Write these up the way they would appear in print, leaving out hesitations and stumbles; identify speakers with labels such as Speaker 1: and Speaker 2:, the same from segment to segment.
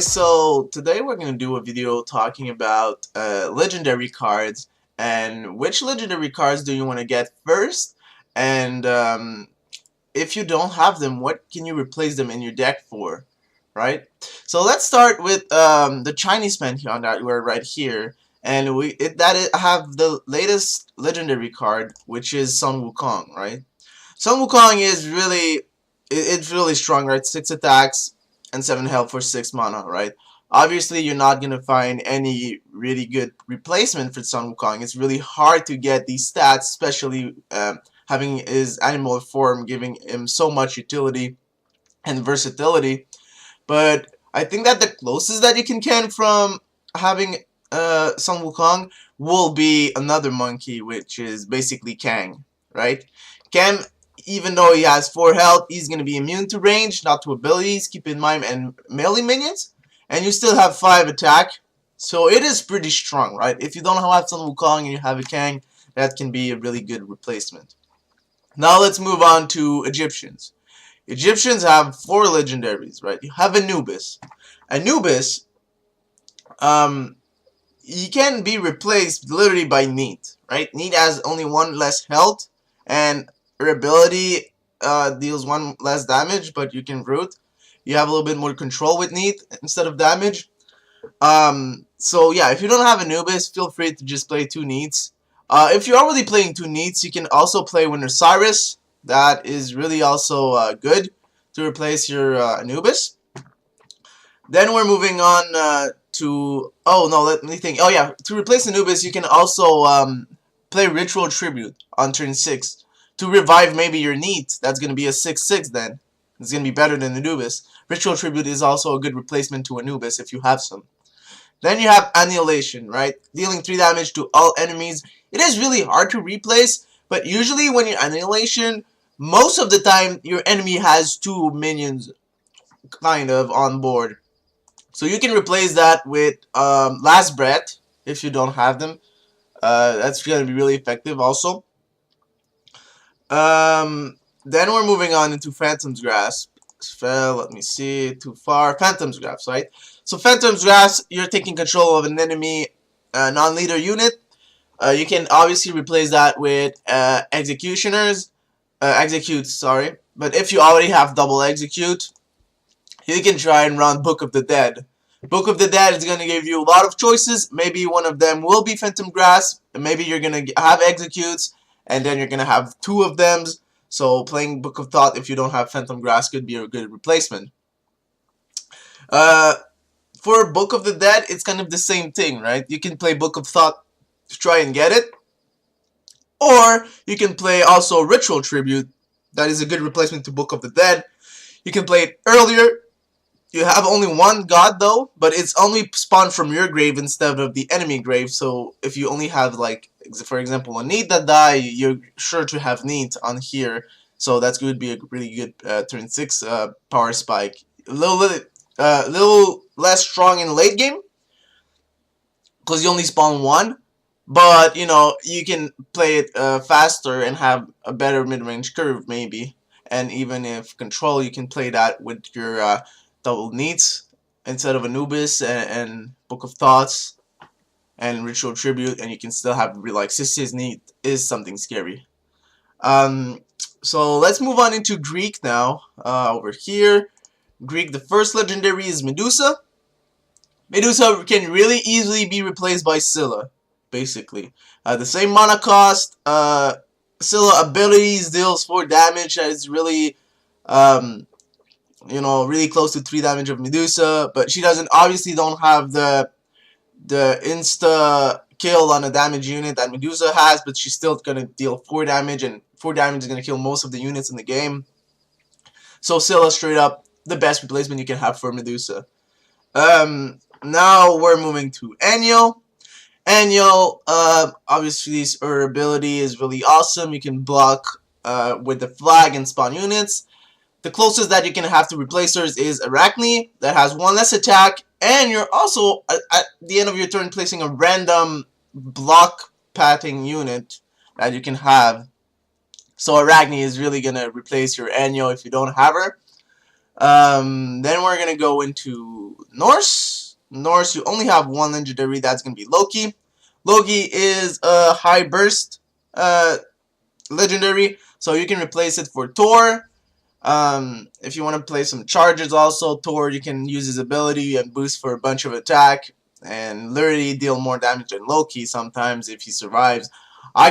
Speaker 1: guys, so today we're going to do a video talking about legendary cards and which legendary cards do you want to get first, and if you don't have them, what can you replace them in your deck for, right? So let's start with the Chinese pantheon that we're right here, and I have the latest legendary card, which is Sun Wukong, right? Sun Wukong is it's really strong, right? 6 attacks and 7 health for 6 mana, right? Obviously, you're not gonna find any really good replacement for Sun Wukong. It's really hard to get these stats, especially having his animal form giving him so much utility and versatility. But I think that the closest that you can get from having Sun Wukong will be another monkey, which is basically Kang, right? Kang, even though he has 4 health, he's going to be immune to range, not to abilities, keep in mind, and melee minions. And you still have 5 attack, so it is pretty strong, right? If you don't have Sun Wukong and you have a Kang, that can be a really good replacement. Now let's move on to Egyptians. Egyptians have 4 legendaries, right? You have Anubis. Anubis, he can be replaced literally by Neith, right? Neith has only 1 less health, and her ability deals 1 less damage, but you can root. You have a little bit more control with Neith instead of damage. So yeah, if you don't have Anubis, feel free to just play 2 Neiths. If you're already playing 2 Neiths, you can also play with Osiris. That is really also good to replace your Anubis. Then we're moving on to... Oh, no, let me think. Oh, yeah, to replace Anubis, you can also play Ritual Tribute on turn 6 to revive maybe your Neith. That's going to be a 6/6 then. It's going to be better than Anubis. Ritual Tribute is also a good replacement to Anubis if you have some. Then you have Annihilation, right? Dealing 3 damage to all enemies. It is really hard to replace, but usually when you're Annihilation, most of the time your enemy has 2 minions kind of on board. So you can replace that with Last Breath if you don't have them. That's going to be really effective also. Then we're moving on into Phantom's Grasp. Let me see, too far. Phantom's Grasp, right? So Phantom's Grasp, you're taking control of an enemy non-leader unit. You can obviously replace that with Executes, sorry. But if you already have double Execute, you can try and run Book of the Dead. Book of the Dead is going to give you a lot of choices. Maybe one of them will be Phantom Grasp. Maybe you're going to have Executes, and then you're going to have 2 of them. So playing Book of Thoth if you don't have Phantom Grasp could be a good replacement. For Book of the Dead, it's kind of the same thing, right? You can play Book of Thoth to try and get it. Or you can play also Ritual Tribute. That is a good replacement to Book of the Dead. You can play it earlier. You have only 1 god though, but it's only spawned from your grave instead of the enemy grave. So if you only have, like, for example, a Neith that die, you're sure to have Neith on here. So that's going to be a really good turn 6 power spike. A little less strong in late game because you only spawn 1. But, you know, you can play it faster and have a better mid-range curve maybe. And even if control, you can play that with your double Neiths instead of Anubis and Book of Thoughts and Ritual Tribute, and you can still have, like, Sisy's Neith is something scary. So let's move on into Greek now. Over here, Greek, the first legendary is Medusa. Medusa can really easily be replaced by Scylla, basically. The same mana cost. Scylla abilities deals 4 damage. That is really, you know, really close to 3 damage of Medusa, but she obviously don't have the insta kill on a damage unit that Medusa has, but she's still gonna deal 4 damage, and 4 damage is gonna kill most of the units in the game. So Scylla, straight up the best replacement you can have for Medusa. Now we're moving to Enyo. Enyo, obviously her ability is really awesome. You can block with the flag and spawn units. The closest that you can have to replace her is Arachne, that has 1 less attack, and you're also, at the end of your turn, placing a random block pathing unit that you can have. So Arachne is really going to replace your Enyo if you don't have her. Then we're gonna go into Norse. Norse, you only have one legendary. That's gonna be Loki. Loki is a high burst legendary, so you can replace it for Thor. If you want to play some charges also, Thor, you can use his ability and boost for a bunch of attack and literally deal more damage than Loki sometimes if he survives. I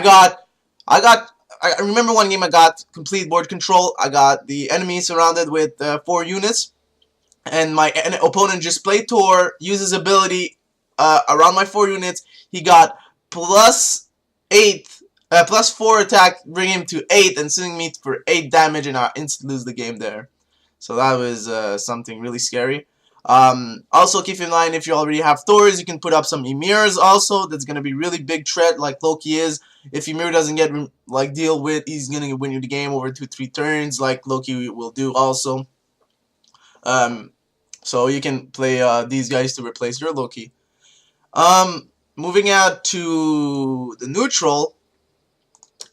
Speaker 1: remember one game I got complete board control. I got the enemy surrounded with 4 units, and my opponent just played Thor, used his ability around my 4 units. He got plus 4 attack, bring him to 8, and sending me for 8 damage, and I instantly lose the game there. So that was something really scary. Also keep in mind, if you already have Thors, you can put up some Ymirs also. That's gonna be really big threat like Loki is. If Ymir doesn't get deal with, he's gonna win you the game over 2-3 turns like Loki will do also. So you can play these guys to replace your Loki. Moving out to the neutral,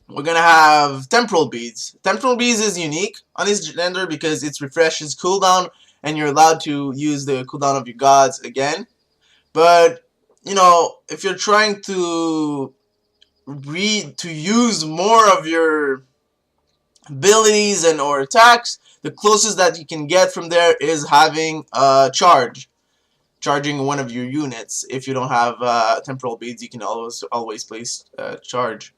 Speaker 1: we're gonna have Temporal Beads. Temporal Beads is unique on his gender because it refreshes cooldown, and you're allowed to use the cooldown of your gods again. But you know, if you're trying to use more of your abilities and or attacks, the closest that you can get from there is having charging one of your units. If you don't have Temporal Beads, you can always place charge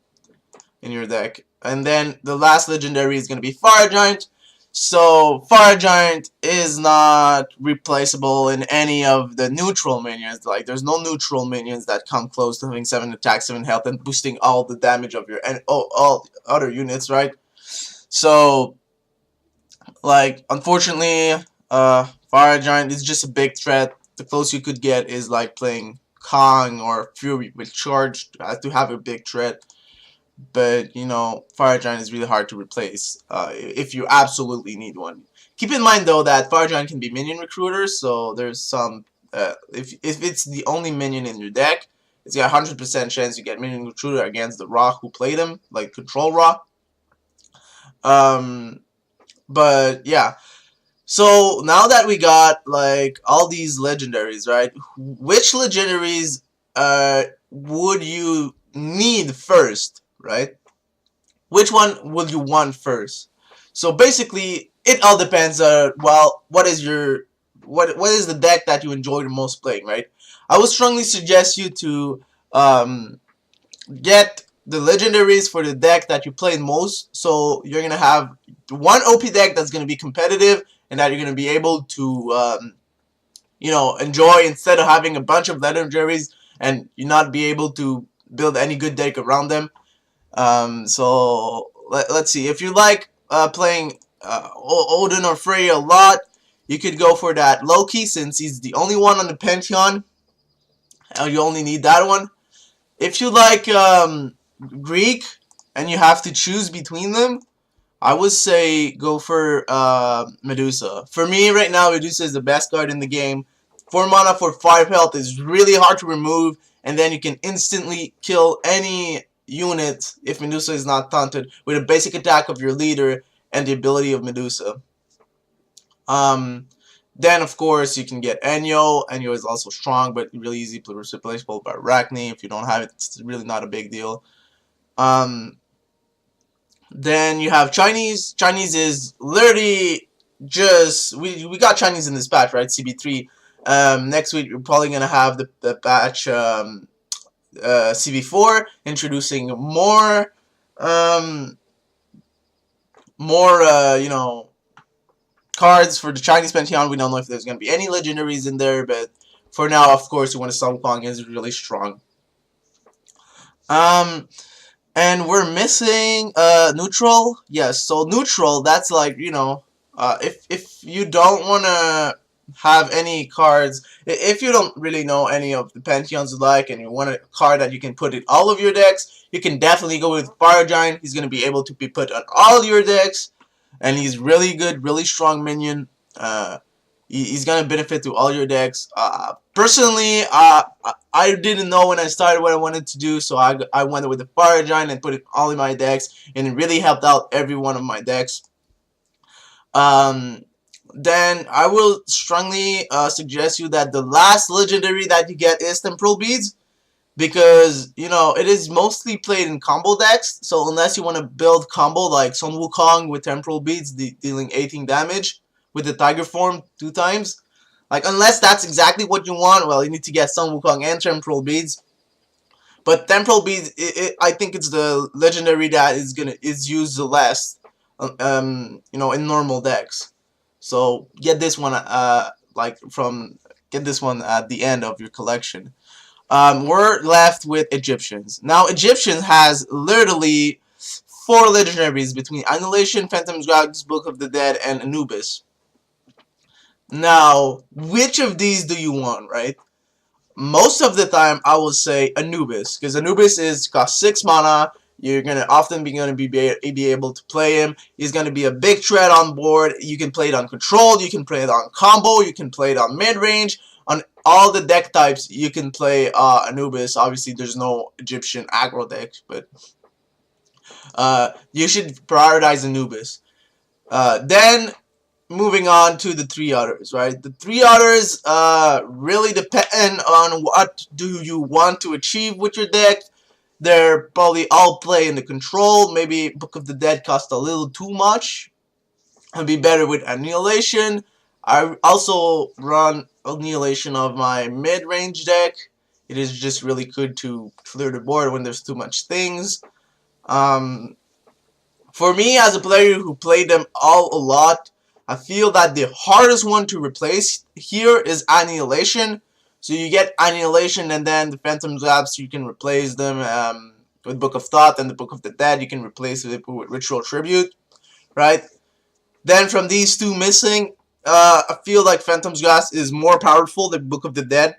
Speaker 1: in your deck. And then the last legendary is going to be Fire Giant. So Fire Giant is not replaceable in any of the neutral minions. Like, there's no neutral minions that come close to having 7 attack, 7 health, and boosting all the damage of your all other units, right? So, like, unfortunately, Fire Giant is just a big threat. The closest you could get is like playing Kang or Fury with charge to have a big threat. But you know, Fire Giant is really hard to replace if you absolutely need one. Keep in mind though that Fire Giant can be minion recruiters, so there's some if it's the only minion in your deck, it's got 100% chance you get minion recruiter against the Rock who played him, like Control Rock. But yeah. So now that we got like all these legendaries, right? Which legendaries would you need first? Right? Which one will you want first? So basically, it all depends. Well, what is the deck that you enjoy the most playing? Right? I would strongly suggest you to get the legendaries for the deck that you play most. So you're gonna have one OP deck that's gonna be competitive and that you're gonna be able to you know, enjoy instead of having a bunch of legendaries and you not be able to build any good deck around them. So let's see, if you like playing Odin or Frey a lot, you could go for that Loki since he's the only one on the Pantheon. You only need that one. If you like Greek and you have to choose between them, I would say go for Medusa. For me right now, Medusa is the best card in the game. 4 mana for 5 health is really hard to remove, and then you can instantly kill any unit if Medusa is not taunted with a basic attack of your leader and the ability of Medusa. Then of course you can get Enyo. Enyo is also strong but really easy to replaceable by Arachne. If you don't have it, it's really not a big deal. Then you have Chinese. Chinese is literally just we got Chinese in this patch, right? CB3. Next week we're probably gonna have the patch CB4 introducing more you know, cards for the Chinese Pantheon. We don't know if there's gonna be any legendaries in there, but for now, of course, we want to Wukong is really strong. And we're missing neutral. Yes, so neutral, that's like, you know, if you don't want to have any cards, if you don't really know any of the Pantheons you like and you want a card that you can put in all of your decks, you can definitely go with Fire Giant. He's going to be able to be put on all your decks, and he's really good, really strong minion. He's going to benefit to all your decks. Personally, I didn't know when I started what I wanted to do, so I went with the Fire Giant and put it all in my decks, and it really helped out every one of my decks. then I will strongly suggest you that the last legendary that you get is Temporal Beads, because you know it is mostly played in combo decks. So unless you want to build combo like Sun Wukong with Temporal Beads dealing 18 damage with the Tiger form 2 times, like unless that's exactly what you want, well, you need to get Sun Wukong and Temporal Beads. But Temporal Beads, I think it's the legendary that is used the less, you know, in normal decks. So get this one, get this one at the end of your collection. We're left with Egyptians. Now, Egyptians has literally 4 legendaries between Annihilation, Phantom's Gods, Book of the Dead, and Anubis. Now, which of these do you want, right? Most of the time, I will say Anubis, because Anubis cost 6 mana. You're gonna often be able to play him. He's gonna be a big threat on board. You can play it on controlled. You can play it on combo. You can play it on mid range. On all the deck types, you can play Anubis. Obviously, there's no Egyptian aggro deck, but you should prioritize Anubis. Then moving on to the 3 others, right? The 3 others really depend on what do you want to achieve with your deck. They're probably all play in the control. Maybe Book of the Dead costs a little too much and be better with Annihilation. I also run Annihilation of my mid-range deck. It is just really good to clear the board when there's too much things. For me, as a player who played them all a lot, I feel that the hardest one to replace here is Annihilation. So you get Annihilation, and then the Phantom's Apps, you can replace them with Book of Thoth, and the Book of the Dead, you can replace it with Ritual Tribute, right? Then from these 2 missing, I feel like Phantom's Gas is more powerful than Book of the Dead,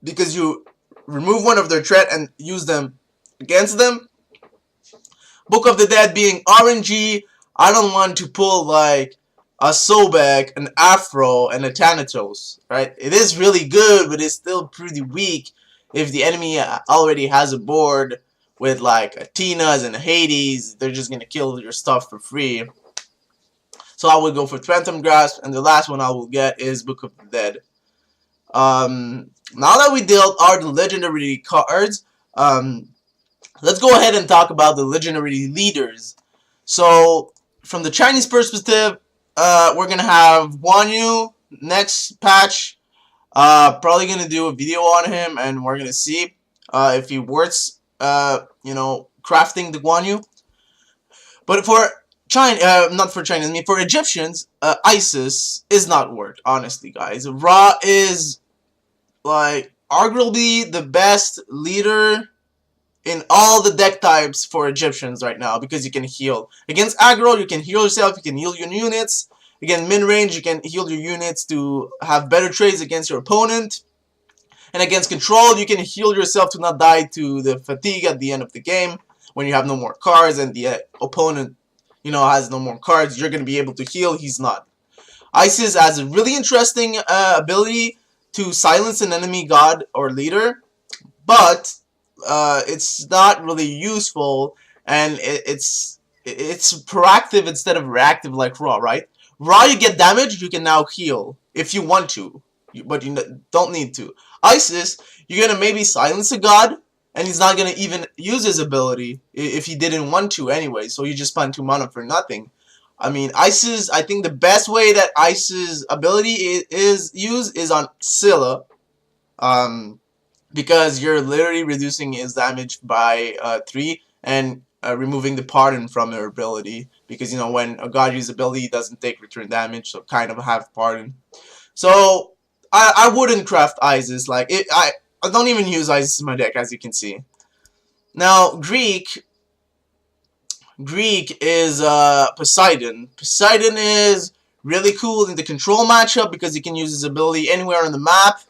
Speaker 1: because you remove one of their threat and use them against them. Book of the Dead being RNG, I don't want to pull like a Sobek, an Afro, and a Thanatos, right? It is really good, but it's still pretty weak if the enemy already has a board with like Athenas and Hades. They're just gonna kill your stuff for free. So I would go for Phantom Grasp, and the last one I will get is Book of the Dead. Now that we dealt all the legendary cards, let's go ahead and talk about the legendary leaders. So from the Chinese perspective, we're gonna have Guan Yu next patch. Probably gonna do a video on him, and we're gonna see if he works. You know, crafting the Guan Yu. But for China, not for China. I mean, for Egyptians, Isis is not worth. Honestly, guys, Ra is like arguably the best leader in all the deck types for Egyptians right now, because you can heal. Against aggro, you can heal yourself, you can heal your units. Again, mid-range, you can heal your units to have better trades against your opponent. And against control, you can heal yourself to not die to the fatigue at the end of the game when you have no more cards and the opponent, you know, has no more cards. You're going to be able to heal, he's not. Isis has a really interesting ability to silence an enemy god or leader, but it's not really useful, and it's proactive instead of reactive like Ra, right? Ra, you get damage, you can now heal if you want to, but you don't need to. Isis, you're gonna maybe silence a god, and he's not gonna even use his ability if he didn't want to anyway, so you just spend 2 mana for nothing. I mean, Isis, I think the best way that Isis' ability is used is on Scylla, because you're literally reducing his damage by 3 and removing the pardon from her ability, because, you know, when a god uses ability, he doesn't take return damage, so kind of have pardon. So I wouldn't craft Isis. Like I don't even use Isis in my deck, as you can see. Now Greek is Poseidon. Poseidon is really cool in the control matchup because you can use his ability anywhere on the map.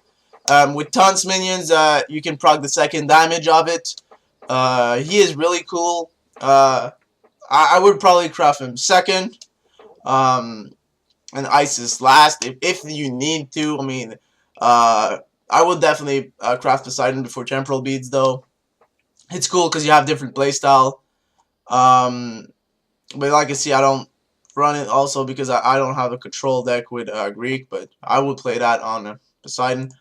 Speaker 1: With tons minions, you can proc the second damage of it. He is really cool. I would probably craft him second. And Isis last if you need to. I mean, I would definitely craft Poseidon before Temporal Beads, though. It's cool because you have different playstyle. But like I see, I don't run it also because I don't have a control deck with Greek, but I would play that on Poseidon.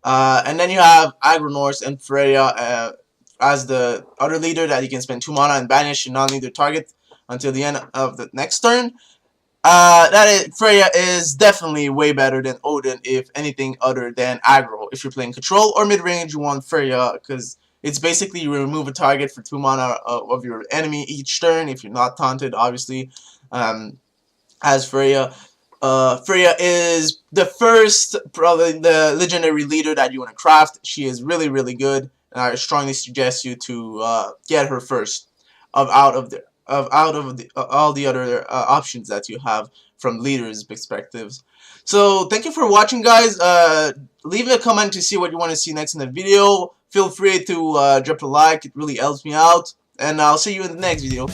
Speaker 1: And then you have Agronorse and Freya as the other leader that you can spend 2 mana and banish and non-leader target until the end of the next turn. Freya is definitely way better than Odin, if anything other than aggro. If you're playing control or mid-range, you want Freya, because it's basically you remove a target for 2 mana of your enemy each turn, if you're not taunted, obviously, as Freya. Freya is the first, probably the legendary leader that you want to craft. She is really, really good, and I strongly suggest you to get her first out of all the other options that you have from leaders' perspectives. So thank you for watching, guys. Leave a comment to see what you want to see next in the video. Feel free to drop a like; it really helps me out. And I'll see you in the next video.